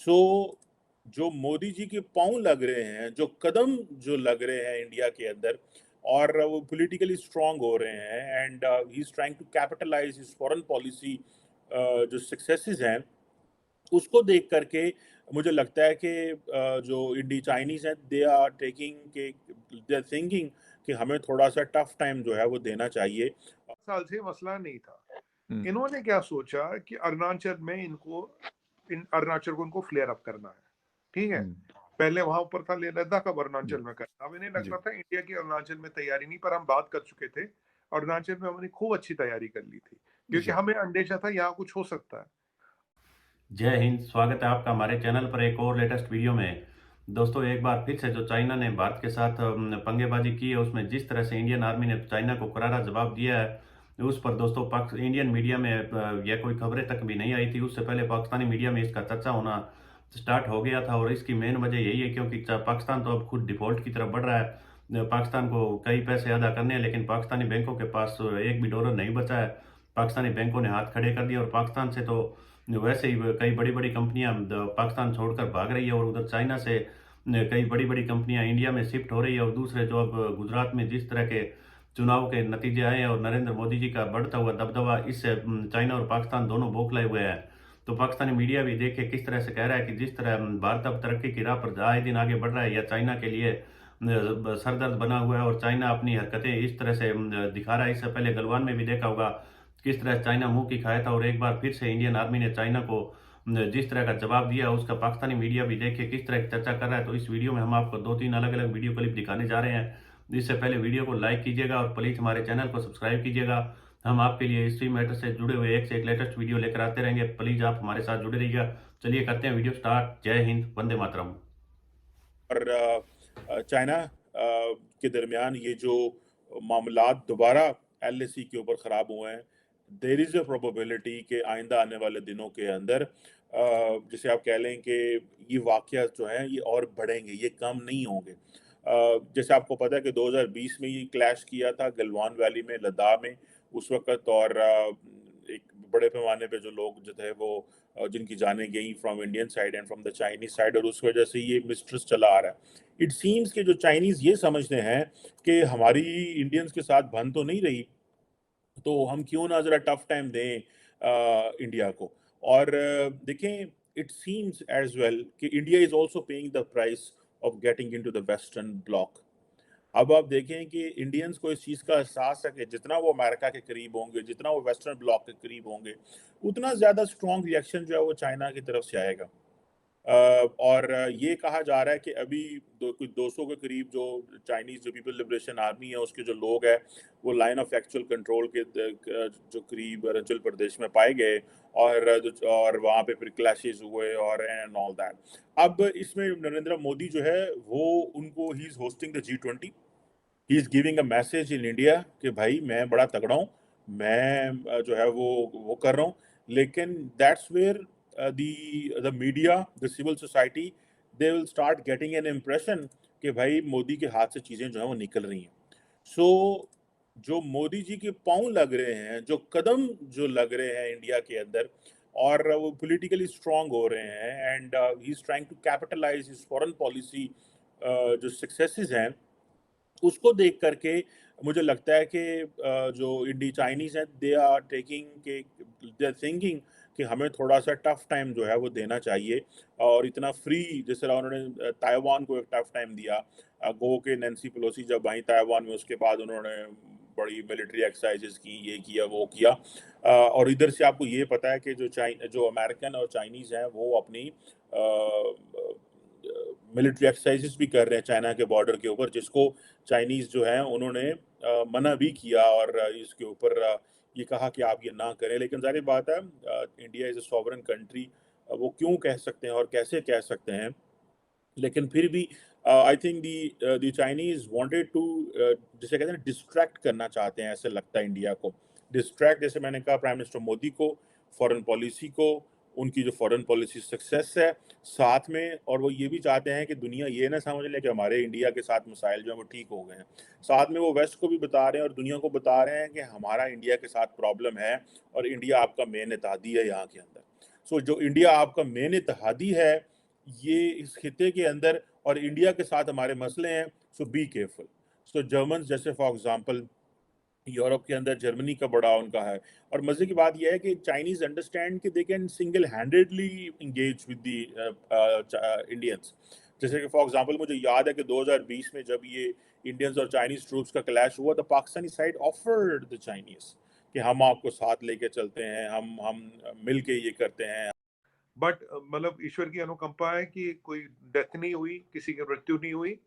सो जो मोदी जी के पाँव लग रहे हैं, जो कदम जो लग रहे हैं इंडिया के अंदर, और वो पॉलिटिकली स्ट्रांग हो रहे हैं, and he is trying to capitalize his foreign policy जो सक्सेसेस हैं, उसको देख करके मुझे लगता है कि जो इंडी चाइनीज हैं, दे आर थिंकिंग कि हमें थोड़ा सा टफ टाइम जो है वो देना चाहिए। साल से मसला नहीं था। हम्म। इन्होंने क्या सोचा कि अरुणाचल में अरुणाचल को इनको फ्लेयर अप करना है। ठीक है, पहले वहां ऊपर था लेह लद्दाख, अब अरुणाचल में करना। अब इन्हें लग जी। रहा था इंडिया की अरुणाचल में तैयारी नहीं, पर हम बात कर चुके थे, अरुणाचल में हमने खूब अच्छी तैयारी कर ली थी, क्योंकि जी। हमें अंदेशा था यहाँ कुछ हो सकता है। जय हिंद। स्वागत है आपका हमारे चैनल पर एक और लेटेस्ट वीडियो में। दोस्तों, एक बार फिर से जो चाइना ने भारत के साथ पंगेबाजी की है, उसमें जिस तरह से इंडियन आर्मी ने चाइना को करारा जवाब दिया है, उस पर दोस्तों इंडियन मीडिया में यह कोई खबरें तक भी नहीं आई थी। उससे पहले पाकिस्तानी मीडिया में इसका चर्चा होना स्टार्ट हो गया था, और इसकी मेन वजह यही है क्योंकि पाकिस्तान तो अब खुद डिफॉल्ट की तरफ बढ़ रहा है। पाकिस्तान को कई पैसे अदा करने हैं, लेकिन पाकिस्तानी बैंकों के पास एक भी डॉलर नहीं बचा है। पाकिस्तानी बैंकों ने हाथ खड़े कर दिए, और पाकिस्तान से तो वैसे ही कई बड़ी बड़ी कंपनियां पाकिस्तान छोड़कर भाग रही है, और उधर चाइना से कई बड़ी बड़ी कंपनियां इंडिया में शिफ्ट हो रही है। और दूसरे जो अब गुजरात में जिस तरह के चुनाव के नतीजे आए हैं और नरेंद्र मोदी जी का बढ़ता हुआ दबदबा, इससे चाइना और पाकिस्तान दोनों बौखलाए हुए हैं। तो पाकिस्तानी मीडिया भी देखिए किस तरह से कह रहा है कि जिस तरह भारत अब तरक्की की राह पर आए दिन आगे बढ़ रहा है, या चाइना के लिए सरदर्द बना हुआ है, और चाइना अपनी हरकतें इस तरह से दिखा रहा है। इससे पहले गलवान में भी देखा होगा किस तरह चाइना मुंह की खाया था, और एक बार फिर से इंडियन आर्मी ने चाइना को जिस तरह का जवाब दिया, उसका पाकिस्तानी मीडिया भी देखिए किस तरह की चर्चा कर रहा है। तो इस वीडियो में हम आपको 2-3 अलग अलग वीडियो क्लिप दिखाने जा रहे हैं। इससे पहले वीडियो को लाइक कीजिएगा और प्लीज हमारे चैनल को सब्सक्राइब कीजिएगा। हम आपके लिए हिस्ट्री मैटर से जुड़े हुए एक से एक लेटेस्ट वीडियो लेकर आते रहेंगे। प्लीज आप हमारे साथ जुड़े रहिएगा। चलिए करते हैं वीडियो स्टार्ट। जय हिंद, वंदे मातरम। और चाइना के दरमियान ये जो मामलात दोबारा एलएसी के ऊपर ख़राब हुए हैं, देर इज़ अ प्रोबेबिलिटी कि आइंदा आने वाले दिनों के अंदर जैसे आप कह लें कि ये वाक़यात जो हैं ये और बढ़ेंगे, ये कम नहीं होंगे। जैसे आपको पता है कि 2020 में ये क्लैश किया था गलवान वैली में, लद्दाख में उस वक़्त, और एक बड़े पैमाने पे जो लोग जो थे वो जिनकी जानें गई from Indian side and from the Chinese side, और उस वजह से ये मिस्ट्रस्ट चला आ रहा है। इट सीम्स कि जो चाइनीज ये समझते हैं कि हमारी इंडियंस के साथ बन तो नहीं रही, तो हम क्यों ना ज़रा टफ टाइम दें इंडिया को। और देखें, इट सीम्स एज वेल कि India is also paying the price of getting into the western block. अब आप देखें कि इंडियंस को इस चीज़ का एहसास है कि जितना वो अमेरिका के करीब होंगे, जितना वो वेस्टर्न ब्लॉक के करीब होंगे, उतना ज़्यादा स्ट्रॉन्ग रिएक्शन जो है वो चाइना की तरफ से आएगा। और ये कहा जा रहा है कि अभी कुछ 200 के करीब जो चाइनीज़ जो पीपल लिबरेशन आर्मी है उसके जो लोग हैं, वो लाइन ऑफ एक्चुअल कंट्रोल के जो करीब अरुणाचल प्रदेश में पाए गए, और वहाँ पे फिर क्लैशेस हुए और एंड ऑल दैट। अब इसमें नरेंद्र मोदी जो है वो उनको he is hosting the G20। He is giving a message in India कि भाई मैं बड़ा तगड़ा हूँ, मैं जो है वो कर रहा हूँ। लेकिन that's where the media, the civil society, they will start getting an impression कि भाई मोदी के हाथ से चीज़ें जो हैं वो निकल रही हैं। सो जो मोदी जी के पाँव लग रहे हैं, जो कदम जो लग रहे हैं इंडिया के अंदर, और वो पॉलिटिकली स्ट्रांग हो रहे हैं, and he is trying to capitalize his foreign policy जो सक्सेसेस हैं, उसको देख करके मुझे लगता है कि जो इंडी चाइनीज़ हैं, दे आर थिंकिंग कि हमें थोड़ा-सा टफ टाइम जो है वो देना चाहिए, और इतना फ्री जिस तरह उन्होंने ताइवान को एक टफ टाइम दिया। गो के नैन्सी पेलोसी जब आई ताइवान में, उसके बाद उन्होंने बड़ी मिलिट्री एक्सरसाइज़ेज़ की, ये किया, वो किया। और इधर से आपको ये पता है कि जो अमेरिकन और चाइनीज़ हैं वो अपनी मिलिट्री एक्सरसाइजेस भी कर रहे हैं चाइना के बॉर्डर के ऊपर, जिसको चाइनीज़ जो हैं उन्होंने मना भी किया, और इसके ऊपर ये कहा कि आप ये ना करें। लेकिन ज़ाहिर बात है, India is a sovereign country, वो क्यों कह सकते हैं और कैसे कह सकते हैं। लेकिन फिर भी I think the Chinese wanted to जिसे कहते हैं डिस्ट्रैक्ट करना चाहते हैं, ऐसे लगता है इंडिया को। डिस्ट्रैक्ट, जैसे मैंने कहा, प्राइम मिनिस्टर मोदी को, फॉरेन पॉलिसी को, उनकी जो फॉरेन पॉलिसी सक्सेस है साथ में, और वो ये भी चाहते हैं कि दुनिया ये ना समझ ले कि हमारे इंडिया के साथ मसाइल जो हैं वो ठीक हो गए हैं। साथ में वो वेस्ट को भी बता रहे हैं और दुनिया को बता रहे हैं कि हमारा इंडिया के साथ प्रॉब्लम है, और इंडिया आपका मेन इत्तेहादी है यहाँ के अंदर। सो जो इंडिया आपका मेन इत्तेहादी है, ये इस खित्ते के अंदर और इंडिया के साथ हमारे मसले हैं, सो बी केयरफुल। सो जर्मन्स जैसे फॉर एग्जांपल यूरोप के अंदर जर्मनी का बड़ा उनका है, और मज़े की बात ये है कि चाइनीज़ अंडरस्टैंड कि they can single handedly engage with the Indians. जैसे कि फॉर एग्जांपल मुझे याद है कि 2020 में जब ये इंडियंस और चाइनीज़ ट्रूप्स का क्लैश हुआ, तो Pakistani side offered the Chinese कि हम आपको साथ लेके चलते हैं, हम मिल के ये करते हैं। बट मतलब ईश्वर की अनुकंपा है कि कोई डेथ नहीं हुई, किसी की मृत्यु नहीं हुई,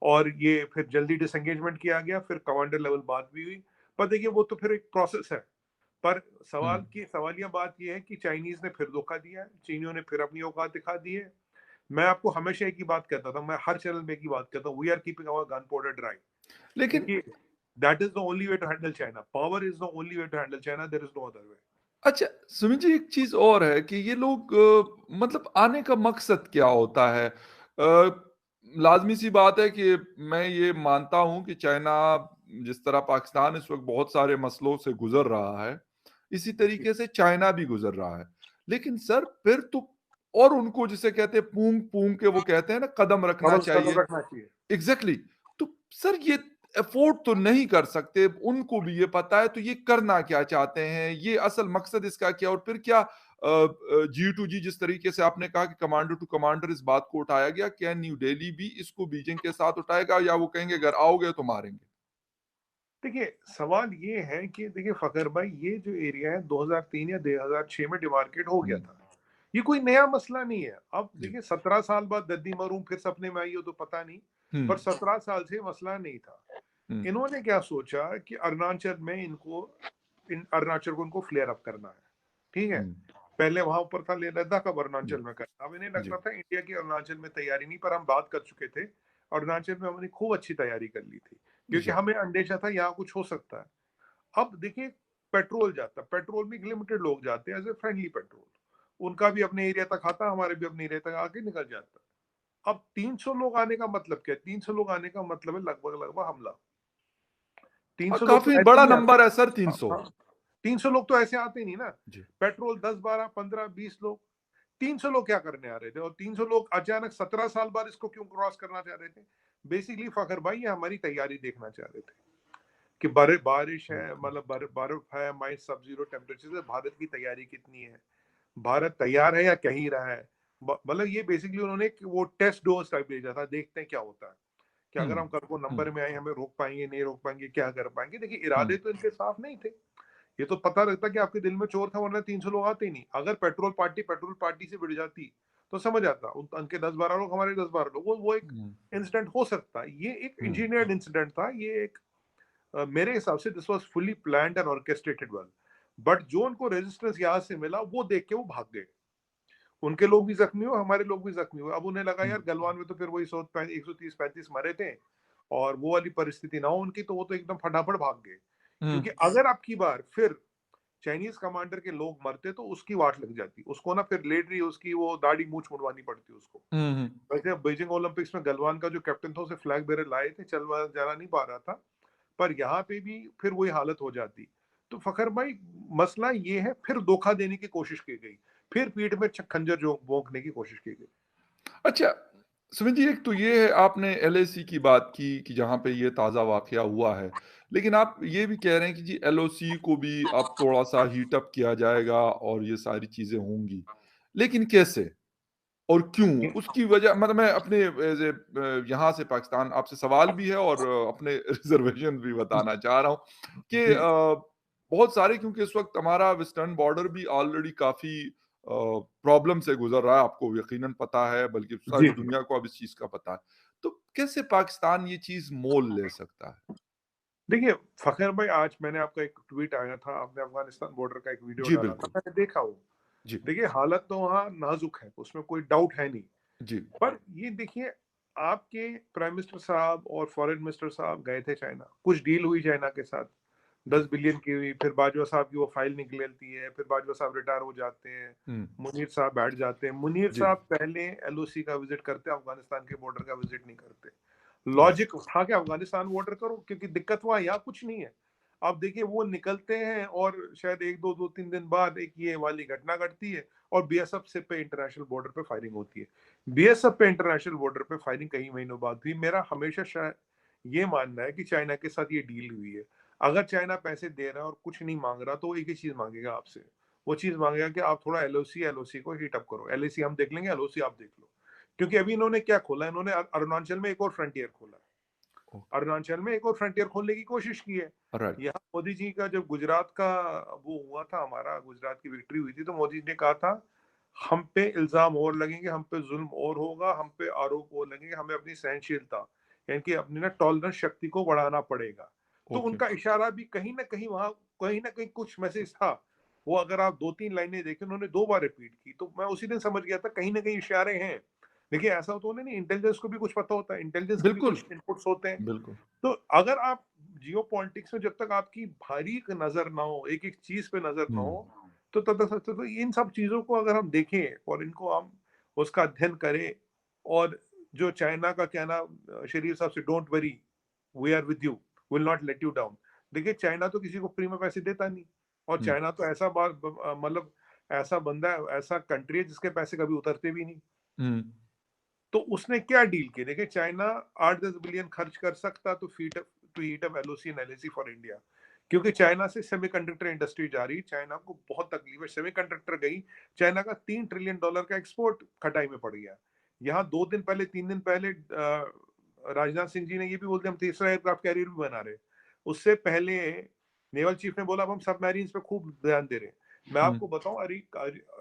और ये फिर जल्दी डिसएंगेजमेंट किया गया, फिर कमांडर लेवल बात भी हुई। पर देखिए वो तो फिर एक प्रोसेस है। पर सवालिया बात ये है कि चाइनीज ने फिर धोखा दिया है, चीनियों ने फिर अपनी औकात दिखा दी है। मैं आपको हमेशा एक ही बात कहता था, मैं हर चैनल में एक ही बात कहता हूँ, we are keeping our gunpowder dry. लेकिन that is the only way to handle China. Power is the only way to handle China, there is no other way. अच्छा सुमित जी, एक चीज और है कि ये लोग मतलब आने का मकसद क्या होता है? लाजमी सी बात है कि मैं ये मानता हूं कि चाइना, जिस तरह पाकिस्तान इस वक्त बहुत सारे मसलों से गुजर रहा है, इसी तरीके से चाइना भी गुजर रहा है। लेकिन सर फिर तो, और उनको जिसे कहते हैं पूंग पूंग के, वो कहते हैं ना कदम रखना चाहिए। रखना चाहिए। एग्जैक्टली तो सर ये अफोर्ड तो नहीं कर सकते, उनको भी ये पता है, तो ये करना क्या चाहते हैं, ये असल मकसद इसका क्या? और फिर क्या G2G, जिस तरीके से आपने कहा कि कमांडर टू कमांडर इस बात को उठाया गया, क्या न्यू दिल्ली भी इसको बीजिंग के साथ उठाएगा, या वो कहेंगे अगर आओगे तो मारेंगे? देखिए सवाल ये है कि देखिए फखर भाई, ये जो एरिया है 2003 या 2006 में डिमार्केट हो गया था। ये कोई नया मसला नहीं है। अब देखिए 17 साल बाद दद्दी मरूम फिर सपने में आई हो तो पता नहीं, पर 17 साल से मसला नहीं था। इन्होंने क्या सोचा कि अरुणाचल में अरुणाचल को इनको फ्लेयर अप करना है, ठीक है। पहले वहां ऊपर था लेह लद्दाख, अब अरुणाचल में करना। अब इन्हें लगता था इंडिया की अरुणाचल में तैयारी नहीं, पर हम बात कर चुके थे अरुणाचल में, हमने खूब अच्छी तैयारी कर ली थी, क्योंकि हमें अंदेशा था यहाँ कुछ हो सकता है। अब देखिए पेट्रोल जाता, पेट्रोल में लिमिटेड लोग जाते हैं एज ए फ्रेंडली पेट्रोल, उनका भी अपने एरिया तक आता, हमारे भी अपने एरिया तक आके निकल जाता। अब 300 लोग आने का मतलब क्या है? 300 लोग आने का मतलब है लगभग लगभग हमला। 300 लोग तो काफी ऐसे बड़ा नहीं आते। नंबर है सर, 300। 300 लोग तो ऐसे आते नहीं ना। जी। पेट्रोल 10 12 15 20 लोग, 300 लोग क्या करने आ रहे थे? और 300 लोग अचानक 17 साल बाद इसको क्यों क्रॉस करना चाह रहे थे? बेसिकली फखर भाई, ये हमारी तैयारी देखना चाह रहे थे कि बारिश है, मतलब बर्फ है, माइनस सब जीरो टेम्परेचर से भारत की तैयारी कितनी है, भारत तैयार है या कह ही रहा है। मतलब ये बेसिकली उन्होंने वो टेस्ट डोज टाइप भेजा था, देखते हैं क्या होता है, कि अगर हम कल को नंबर में आए, हमें रोक पाएंगे नहीं रोक पाएंगे, क्या कर पाएंगे। देखिए इरादे तो इनके साफ नहीं थे। ये तो पता लगता कि आपके दिल में चोर था, वरना 300 लोग आते ही नहीं। अगर पेट्रोल पार्टी से भिड़ जाती तो समझ आता, उनके 10-12 लोग, हमारे 10-12 लोग, वो एक इंसिडेंट हो सकता है। ये एक इंजीनियर्ड इंसिडेंट था। ये एक मेरे हिसाब से this was fully planned and orchestrated well. But जो उनको रेजिस्टेंस यहाँ से मिला, वो देख के वो भाग गए। उनके लोग भी जख्मी हुए, हमारे लोग भी जख्मी हुए। अब उन्हें लगा यार गलवान में तो फिर वही 130-135 मरे थे, और वो वाली परिस्थिति ना हो उनकी, तो वो तो एकदम फटाफट भाग गए। क्योंकि अगर आपकी बार फिर चाइनीज कमांडर के लोग मरते तो उसकी वाट लग जाती, उसको ना फिर लेडरी, उसकी वो दाढ़ी मूछ मुड़वानी पड़ती उसको। वैसे बीजिंग ओलंपिक्स में गलवान का जो कैप्टन था, उसे फ्लैग बेरर लाए थे, चला नहीं पा रहा था, पर यहाँ पे भी फिर वही हालत हो जाती। तो फखर भाई मसला ये है, फिर धोखा देने की कोशिश की गई, फिर पीठ में खंजर जो भोंकने की कोशिश की गई। अच्छा सुमित जी, एक तो ये है, आपने LAC की बात की कि जहां पे ये ताजा वाकया हुआ है, लेकिन आप ये भी कह रहे हैं कि जी LOC को भी अब थोड़ा सा हीट अप किया जाएगा और ये सारी चीजें होंगी, लेकिन कैसे और क्यों? उसकी वजह मतलब मैं अपने यहाँ से पाकिस्तान आपसे सवाल भी है और अपने रिजर्वेशन भी बताना चाह रहा हूँ कि बहुत सारे, क्योंकि इस वक्त हमारा वेस्टर्न बॉर्डर भी ऑलरेडी काफी प्रॉब्लम से गुजर रहा है, आपको यकीनन पता है, बल्कि सारी दुनिया को अब इस चीज का पता है। तो कैसे पाकिस्तान ये चीज मोल ले सकता है? देखिए फखर भाई, आज मैंने आपका एक ट्वीट आया था, आपने अफगानिस्तान बॉर्डर का एक वीडियो जी डाला था, मैंने देखा वो। जी देखिए हालत तो वहाँ नाजुक है, उसमें कोई डाउट है नहीं। जी पर ये देखिए, आपके प्राइम मिनिस्टर साहब और फॉरेन मिनिस्टर साहब गए थे चाइना, कुछ डील हुई चाइना के साथ 10 बिलियन की हुई, फिर बाजवा साहब की वो फाइल निकलती है, फिर बाजवा साहब रिटायर हो जाते हैं, मुनीर साहब बैठ जाते हैं। मुनीर जी साहब पहले LOC का विजिट करते, अफगानिस्तान के बॉर्डर का विजिट नहीं करते। लॉजिक था कि अफगानिस्तान बॉर्डर करो, क्योंकि दिक्कत वहां यहाँ कुछ नहीं है। आप देखिए वो निकलते हैं और शायद 1-2-3 दिन बाद एक ये वाली घटना घटती है और बीएसएफ से पे इंटरनेशनल बॉर्डर पे फायरिंग होती है। बीएसएफ पे इंटरनेशनल बॉर्डर पे फायरिंग कई महीनों बाद हुई। मेरा हमेशा शायद ये मानना है कि चाइना के साथ ये डील हुई है। अगर चाइना पैसे दे रहा है और कुछ नहीं मांग रहा तो वो एक ही चीज मांगेगा आपसे, वो चीज मांगेगा कि आप थोड़ा एलओसी को हीट अप करो। एलओसी हम देख लेंगे, एलओसी आप देख लो। क्योंकि अभी इन्होंने क्या खोला, इन्होंने अरुणाचल में एक और फ्रंटियर खोला, अरुणाचल में एक और फ्रंटियर खोलने की कोशिश की है। राइट। यहाँ मोदी जी का जब गुजरात का वो हुआ था, हमारा गुजरात की विक्ट्री हुई थी, तो मोदी जी ने कहा था हम पे इल्जाम और लगेंगे, हम पे जुल्म और होगा, हम पे आरोप और लगेंगे, हमें अपनी सहनशीलता यानी कि अपनी ना टॉलरेंस शक्ति को बढ़ाना पड़ेगा। तो ओके। उनका इशारा भी कहीं ना कहीं कुछ मैसेज था। वो अगर आप 2-3 लाइनें देखें, उन्होंने 2 बार रिपीट की, तो मैं उसी दिन समझ गया था कहीं ना कहीं इशारे हैं। देखिए ऐसा तो नहीं, इंटेलिजेंस को भी कुछ पता होता है, इंटेलिजेंस के भी बिल्कुल, कुछ इनपुट्स होते हैं। बिल्कुल। तो अगर आप जियो पॉलिटिक्स में जब तक आपकी बारीक नजर ना हो, एक एक चीज पे नजर ना हो, तो तब तक तो इन सब चीजों को अगर हम देखें और इनको हम उसका अध्ययन करें, और जो चाइना का कहना शरीफ साहब से, don't worry we are with you, will not let you down. देखिए चाइना तो किसी को फ्री में पैसे देता नहीं, और चाइना तो ऐसा मतलब ऐसा बंदा है, ऐसा कंट्री है जिसके पैसे कभी उतरते भी नहीं। तो उसने क्या डील की, देखिए चाइना 8-10 बिलियन खर्च कर सकता तो heat up LOC and LAC for India, क्योंकि चाइना से सेमीकंडक्टर इंडस्ट्री जा रही, चाइना को बहुत तकलीफ है, सेमीकंडक्टर गई, चाइना का $3 ट्रिलियन का एक्सपोर्ट खटाई में पड़ गया। यहाँ 3 दिन पहले राजनाथ सिंह जी ने ये भी बोलते हम तीसरा एयरक्राफ्ट कैरियर भी बना रहे। उससे पहले नेवल चीफ ने बोला अब हम सबमरीन्स पे खूब ध्यान दे रहे हैं। मैं आपको बताऊं,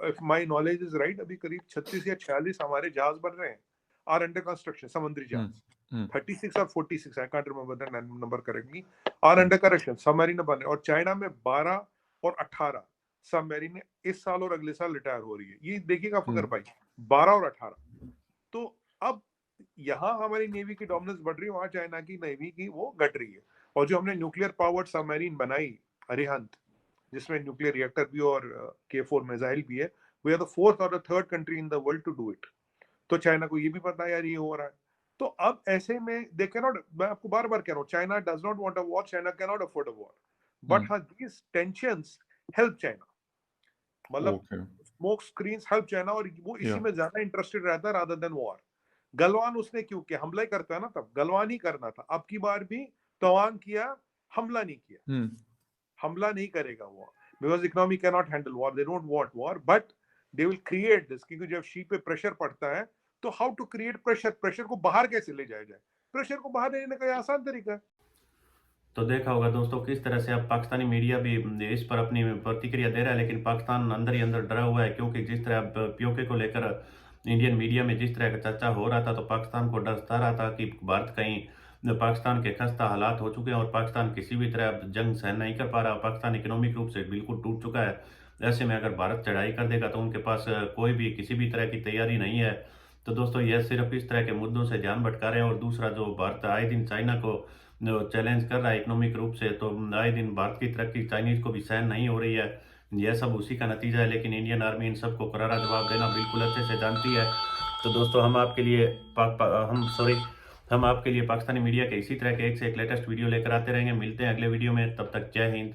if my knowledge is right, अभी करीब 36 या 46 हमारे जहाज बन रहे हैं, आर अंडर कंस्ट्रक्शन, समुद्री जहाज 36 और 46, I can't remember the number correctly, are under construction submarine बन रहे। और चाइना में 12 और 18 सबमरीन इस साल और अगले साल रिटायर हो रही है। ये देखिएगा फकर भाई, 12 और 18। तो अब यहाँ हमारी नेवी की डोमिनेंस बढ़ रही है, वहां चाइना की नेवी की वो घट रही है। और जो हमने न्यूक्लियर पावर्ड सबमरीन बनाई अरिहंत, जिसमें न्यूक्लियर रिएक्टर भी और K4 मिसाइल भी है, वी आर द 4th और the 3rd country in the world to do it. तो चाइना को ये भी पता है यार ये हो रहा है। तो अब ऐसे में दे कैन नॉट, मैं आपको बार बार कह रहा हूँ, China does not want a war, China can not afford a war, but हाँ दीज टेंशंस हेल्प चाइना, मतलब स्मोक स्क्रीन्स हेल्प चाइना, और वो इसी में ज्यादा इंटरेस्टेड रहता है रादर देन वॉर। गलवान उसने क्यों किया, हमला ही करता है ना, तब गलवान ही करना था। अब की बार भी तवांग किया, हमला नहीं किया। हमला नहीं करेगा वो, because economy can not handle war, they don't want war, but they will create this. क्योंकि जब शी पे प्रेशर पड़ता है तो how to create pressure, pressure को बाहर कैसे ले जाया जाए, प्रेशर को बाहर लेने का आसान तरीका है। तो देखा होगा दोस्तों किस तरह से अब पाकिस्तानी मीडिया भी इस पर अपनी प्रतिक्रिया दे रहा है, लेकिन पाकिस्तान अंदर ही अंदर डरा हुआ है, क्योंकि जिस तरह अब पीओके को लेकर इंडियन मीडिया में जिस तरह का चर्चा हो रहा था, तो पाकिस्तान को डर सता रहा था कि भारत कहीं पाकिस्तान के खस्ता हालात हो चुके हैं और पाकिस्तान किसी भी तरह अब जंग सहन नहीं कर पा रहा। पाकिस्तान इकोनॉमिक रूप से बिल्कुल टूट चुका है। ऐसे में अगर भारत चढ़ाई कर देगा तो उनके पास कोई भी किसी भी तरह की तैयारी नहीं है। तो दोस्तों यह सिर्फ इस तरह के मुद्दों से ध्यान भटका रहे हैं। और दूसरा, जो भारत आए दिन चाइना को चैलेंज कर रहा है इकोनॉमिक रूप से, तो आए दिन भारत की तरक्की चाइनीज को भी सहन नहीं हो रही है। यह सब उसी का नतीजा है, लेकिन इंडियन आर्मी इन सबको करारा जवाब देना बिल्कुल अच्छे से जानती है। तो दोस्तों हम आपके लिए हम आपके लिए पाकिस्तानी मीडिया के इसी तरह के एक से एक लेटेस्ट वीडियो लेकर आते रहेंगे। मिलते हैं अगले वीडियो में, तब तक जय हिंद।